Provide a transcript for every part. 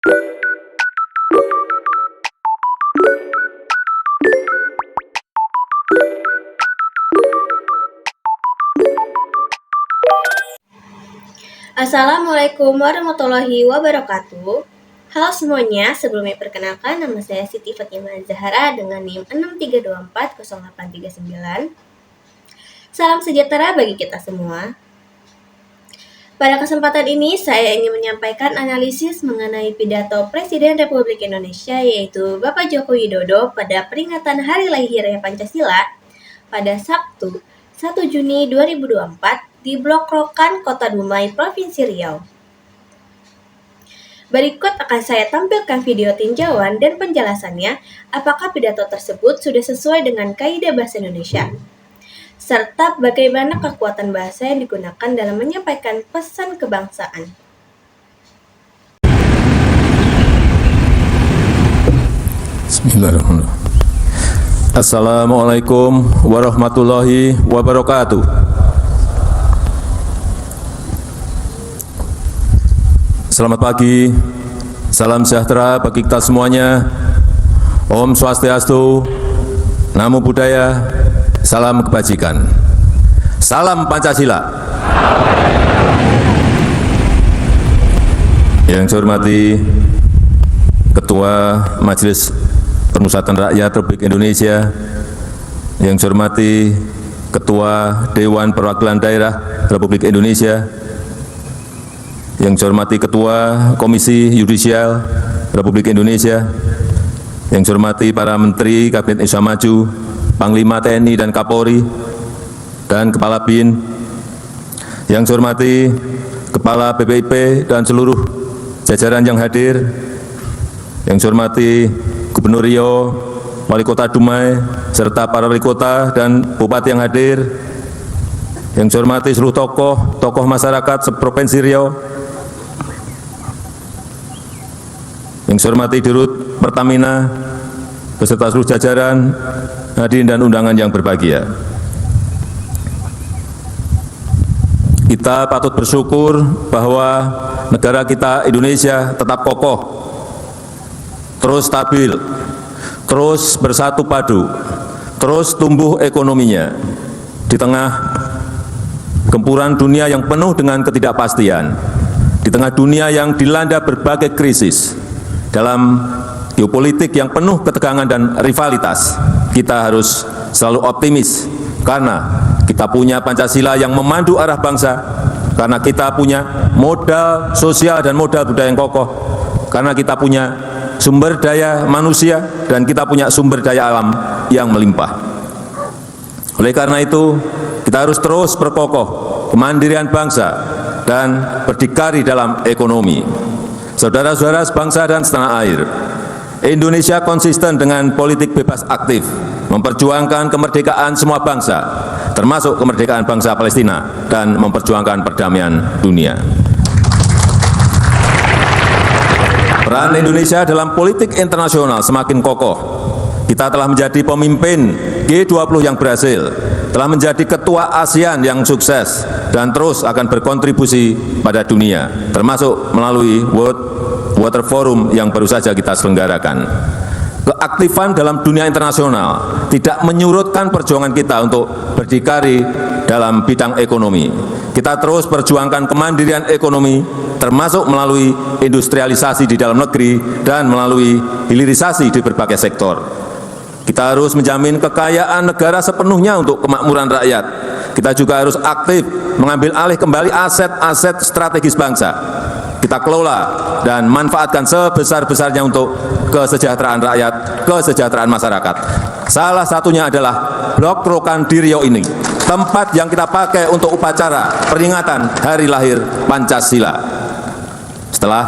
Assalamualaikum warahmatullahi wabarakatuh. Halo semuanya, sebelumnya perkenalkan nama saya Siti Fatimah Zahara dengan NIM 63240839. Salam sejahtera bagi kita semua. Pada kesempatan ini saya ingin menyampaikan analisis mengenai pidato Presiden Republik Indonesia yaitu Bapak Joko Widodo pada peringatan Hari Lahirnya Pancasila pada Sabtu 1 Juni 2024 di Blok Rokan, Kota Dumai, Provinsi Riau. Berikut akan saya tampilkan video tinjauan dan penjelasannya apakah pidato tersebut sudah sesuai dengan kaidah bahasa Indonesia, serta bagaimana kekuatan bahasa yang digunakan dalam menyampaikan pesan kebangsaan. Bismillahirrahmanirrahim. Assalamualaikum warahmatullahi wabarakatuh. Selamat pagi, salam sejahtera bagi kita semuanya. Om Swastiastu, Namo Buddhaya, salam kebajikan. Salam Pancasila. Yang saya hormati Ketua Majelis Permusyawaratan Rakyat Republik Indonesia, yang saya hormati Ketua Dewan Perwakilan Daerah Republik Indonesia, yang saya hormati Ketua Komisi Yudisial Republik Indonesia, yang saya hormati para Menteri Kabinet Indonesia Maju, Panglima TNI dan Kapolri, dan Kepala BIN, yang saya hormati Kepala BPIP dan seluruh jajaran yang hadir, yang saya hormati Gubernur Riau, Wali Kota Dumai, serta para wali kota dan bupati yang hadir, yang saya hormati seluruh tokoh masyarakat seprovinsi Riau, yang saya hormati Dirut Pertamina beserta seluruh jajaran, hadirin dan undangan yang berbahagia. Kita patut bersyukur bahwa negara kita Indonesia tetap kokoh, terus stabil, terus bersatu padu, terus tumbuh ekonominya di tengah gempuran dunia yang penuh dengan ketidakpastian, di tengah dunia yang dilanda berbagai krisis. Dalam geopolitik yang penuh ketegangan dan rivalitas, kita harus selalu optimis karena kita punya Pancasila yang memandu arah bangsa, karena kita punya modal sosial dan modal budaya yang kokoh, karena kita punya sumber daya manusia dan kita punya sumber daya alam yang melimpah. Oleh karena itu, kita harus terus berkokoh kemandirian bangsa dan berdikari dalam ekonomi. Saudara-saudara sebangsa dan setanah air, Indonesia konsisten dengan politik bebas aktif, memperjuangkan kemerdekaan semua bangsa, termasuk kemerdekaan bangsa Palestina, dan memperjuangkan perdamaian dunia. Peran Indonesia dalam politik internasional semakin kokoh. Kita telah menjadi pemimpin G20 yang berhasil, telah menjadi ketua ASEAN yang sukses, dan terus akan berkontribusi pada dunia, termasuk melalui World Water Forum yang baru saja kita selenggarakan. Keaktifan dalam dunia internasional tidak menyurutkan perjuangan kita untuk berdikari dalam bidang ekonomi. Kita terus perjuangkan kemandirian ekonomi, termasuk melalui industrialisasi di dalam negeri dan melalui hilirisasi di berbagai sektor. Kita harus menjamin kekayaan negara sepenuhnya untuk kemakmuran rakyat. Kita juga harus aktif mengambil alih kembali aset-aset strategis bangsa. Kita kelola dan manfaatkan sebesar-besarnya untuk kesejahteraan rakyat, kesejahteraan masyarakat. Salah satunya adalah Blok Rokan di Riau ini, tempat yang kita pakai untuk upacara peringatan Hari Lahir Pancasila. Setelah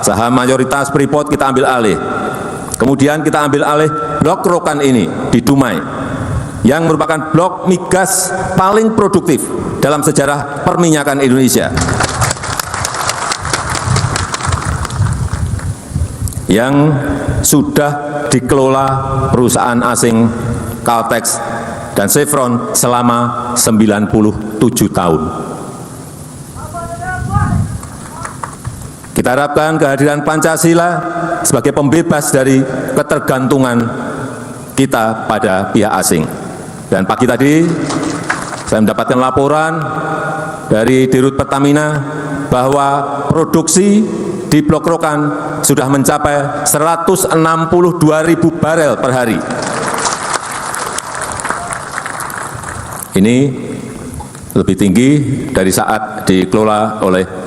saham mayoritas Freeport kita ambil alih, kemudian kita ambil alih Blok Rokan ini di Dumai, yang merupakan blok migas paling produktif dalam sejarah perminyakan Indonesia, yang sudah dikelola perusahaan asing Caltex dan Chevron selama 97 tahun. Kita Kita harapkan kehadiran Pancasila sebagai pembebas dari ketergantungan kita pada pihak asing. Dan pagi tadi saya mendapatkan laporan dari Dirut Pertamina bahwa produksi di Blok Rokan sudah mencapai 162.000 barel per hari. Ini lebih tinggi dari saat dikelola oleh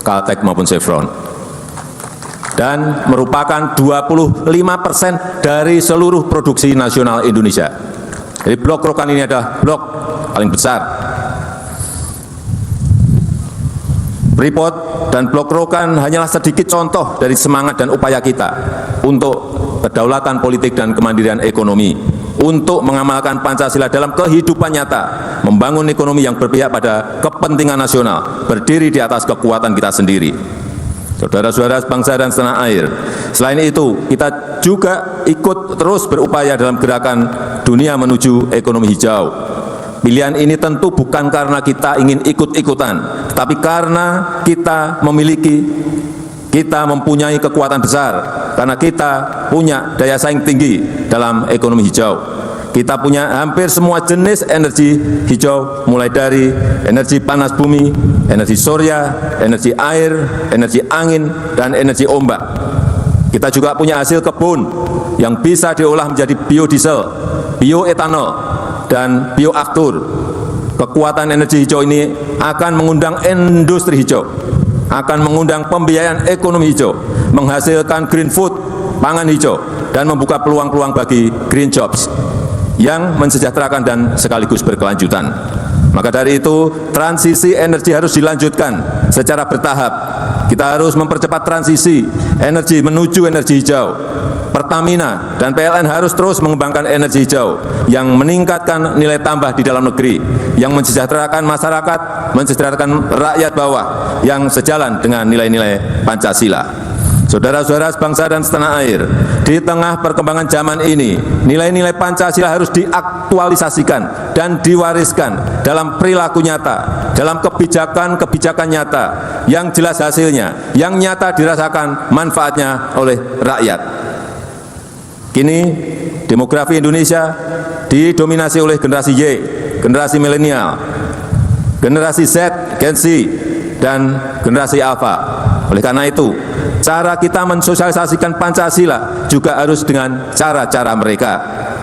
Caltech maupun Chevron, dan merupakan 25% dari seluruh produksi nasional Indonesia. Jadi Blok Rokan ini adalah blok paling besar. Freeport dan Blok Rokan hanyalah sedikit contoh dari semangat dan upaya kita untuk kedaulatan politik dan kemandirian ekonomi, untuk mengamalkan Pancasila dalam kehidupan nyata, membangun ekonomi yang berpihak pada kepentingan nasional, berdiri di atas kekuatan kita sendiri. Saudara-saudara bangsa dan setanah air, selain itu kita juga ikut terus berupaya dalam gerakan dunia menuju ekonomi hijau. Pilihan ini tentu bukan karena kita ingin ikut-ikutan, tapi karena kita mempunyai kekuatan besar, karena kita punya daya saing tinggi dalam ekonomi hijau. Kita punya hampir semua jenis energi hijau, mulai dari energi panas bumi, energi surya, energi air, energi angin, dan energi ombak. Kita juga punya hasil kebun yang bisa diolah menjadi biodiesel, bioetanol, dan bioaftur. Kekuatan energi hijau ini akan mengundang industri hijau, akan mengundang pembiayaan ekonomi hijau, menghasilkan green food, pangan hijau, dan membuka peluang-peluang bagi green jobs yang mensejahterakan dan sekaligus berkelanjutan. Maka dari itu, transisi energi harus dilanjutkan secara bertahap. Kita harus mempercepat transisi energi menuju energi hijau. Pertamina dan PLN harus terus mengembangkan energi hijau yang meningkatkan nilai tambah di dalam negeri, yang mensejahterakan masyarakat, mensejahterakan rakyat bawah, yang sejalan dengan nilai-nilai Pancasila. Saudara-saudara sebangsa dan setanah air, di tengah perkembangan zaman ini, nilai-nilai Pancasila harus diaktualisasikan dan diwariskan dalam perilaku nyata, dalam kebijakan-kebijakan nyata, yang jelas hasilnya, yang nyata dirasakan manfaatnya oleh rakyat. Kini, demografi Indonesia didominasi oleh generasi Y, generasi milenial, generasi Z, Gen Z, dan generasi Alpha. Oleh karena itu, cara kita mensosialisasikan Pancasila juga harus dengan cara-cara mereka,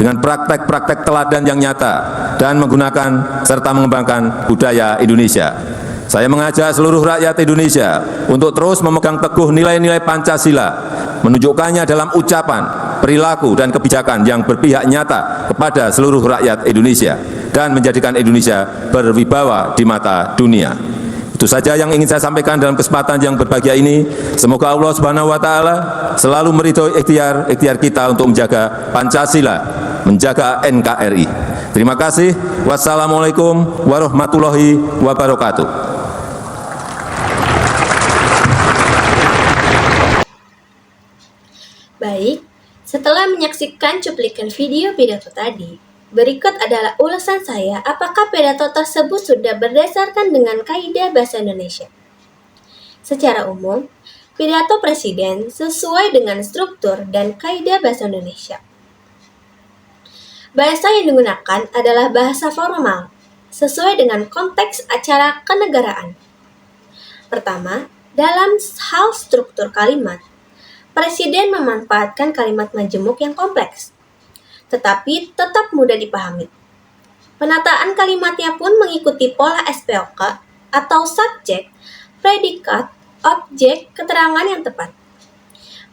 dengan praktek-praktek teladan yang nyata, dan menggunakan serta mengembangkan budaya Indonesia. Saya mengajak seluruh rakyat Indonesia untuk terus memegang teguh nilai-nilai Pancasila, menunjukkannya dalam ucapan, perilaku, dan kebijakan yang berpihak nyata kepada seluruh rakyat Indonesia, dan menjadikan Indonesia berwibawa di mata dunia. Itu saja yang ingin saya sampaikan dalam kesempatan yang berbahagia ini. Semoga Allah Subhanahu wa taala selalu meridhoi ikhtiar kita untuk menjaga Pancasila, menjaga NKRI. Terima kasih. Wassalamualaikum warahmatullahi wabarakatuh. Baik, setelah menyaksikan cuplikan video pidato tadi, berikut adalah ulasan saya apakah pidato tersebut sudah berdasarkan dengan kaidah bahasa Indonesia. Secara umum, pidato presiden sesuai dengan struktur dan kaidah bahasa Indonesia. Bahasa yang digunakan adalah bahasa formal, sesuai dengan konteks acara kenegaraan. Pertama, dalam hal struktur kalimat, presiden memanfaatkan kalimat majemuk yang kompleks, tetapi tetap mudah dipahami. Penataan kalimatnya pun mengikuti pola SPOK atau subjek, predikat, objek, keterangan yang tepat.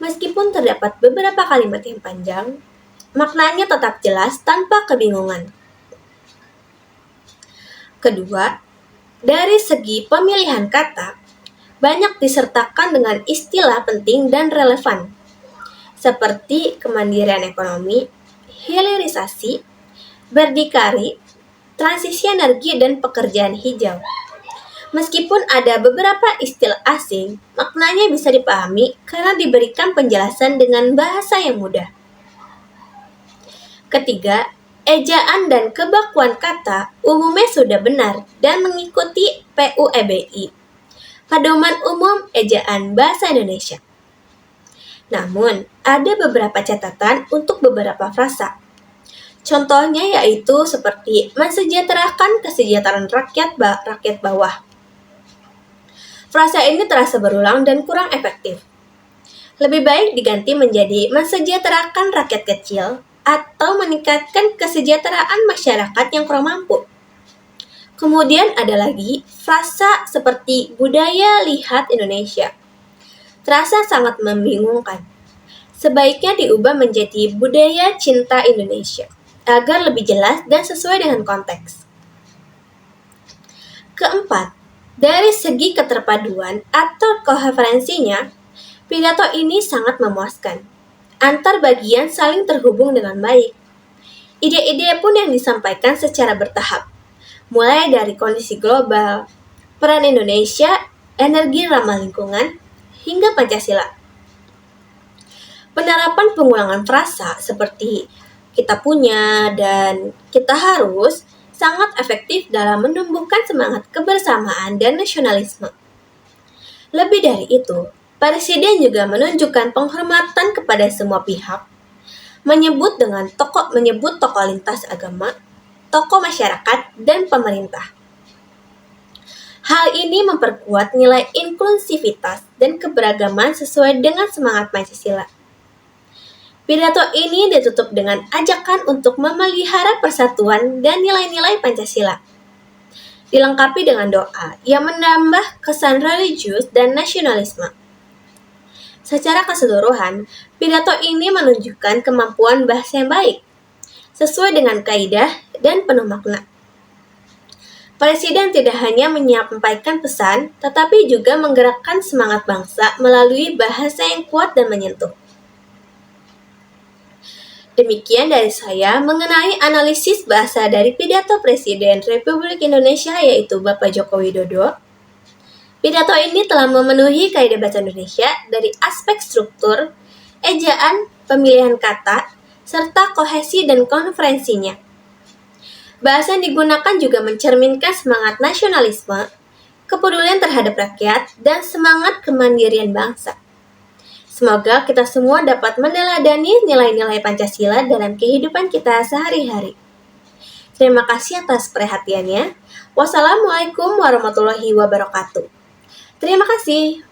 Meskipun terdapat beberapa kalimat yang panjang, maknanya tetap jelas tanpa kebingungan. Kedua, dari segi pemilihan kata, banyak disertakan dengan istilah penting dan relevan, seperti kemandirian ekonomi, hilirisasi, berdikari, transisi energi, dan pekerjaan hijau. Meskipun ada beberapa istilah asing, maknanya bisa dipahami karena diberikan penjelasan dengan bahasa yang mudah. Ketiga, ejaan dan kebakuan kata umumnya sudah benar dan mengikuti PUEBI. Pedoman Umum Ejaan Bahasa Indonesia. Namun, ada beberapa catatan untuk beberapa frasa. Contohnya yaitu seperti mensejahterakan kesejahteraan rakyat bawah. Frasa ini terasa berulang dan kurang efektif. Lebih baik diganti menjadi mensejahterakan rakyat kecil atau meningkatkan kesejahteraan masyarakat yang kurang mampu. Kemudian ada lagi frasa seperti budaya lihat Indonesia. Terasa sangat membingungkan. Sebaiknya diubah menjadi budaya cinta Indonesia agar lebih jelas dan sesuai dengan konteks. Keempat, dari segi keterpaduan atau koherensinya, pidato ini sangat memuaskan. Antar bagian saling terhubung dengan baik. Ide-ide pun yang disampaikan secara bertahap, mulai dari kondisi global, peran Indonesia, energi ramah lingkungan, hingga Pancasila. Penerapan pengulangan frasa seperti kita punya dan kita harus sangat efektif dalam menumbuhkan semangat kebersamaan dan nasionalisme. Lebih dari itu, Presiden juga menunjukkan penghormatan kepada semua pihak, menyebut tokoh lintas agama, tokoh masyarakat, dan pemerintah. Hal ini memperkuat nilai inklusivitas dan keberagaman sesuai dengan semangat Pancasila. Pidato ini ditutup dengan ajakan untuk memelihara persatuan dan nilai-nilai Pancasila. Dilengkapi dengan doa yang menambah kesan religius dan nasionalisme. Secara keseluruhan, pidato ini menunjukkan kemampuan bahasa yang baik, sesuai dengan kaidah dan penuh makna. Presiden tidak hanya menyampaikan pesan, tetapi juga menggerakkan semangat bangsa melalui bahasa yang kuat dan menyentuh. Demikian dari saya mengenai analisis bahasa dari pidato Presiden Republik Indonesia yaitu Bapak Joko Widodo. Pidato ini telah memenuhi kaidah bahasa Indonesia dari aspek struktur, ejaan, pemilihan kata, serta kohesi dan konferensinya. Bahasa yang digunakan juga mencerminkan semangat nasionalisme, kepedulian terhadap rakyat, dan semangat kemandirian bangsa. Semoga kita semua dapat meneladani nilai-nilai Pancasila dalam kehidupan kita sehari-hari. Terima kasih atas perhatiannya. Wassalamualaikum warahmatullahi wabarakatuh. Terima kasih.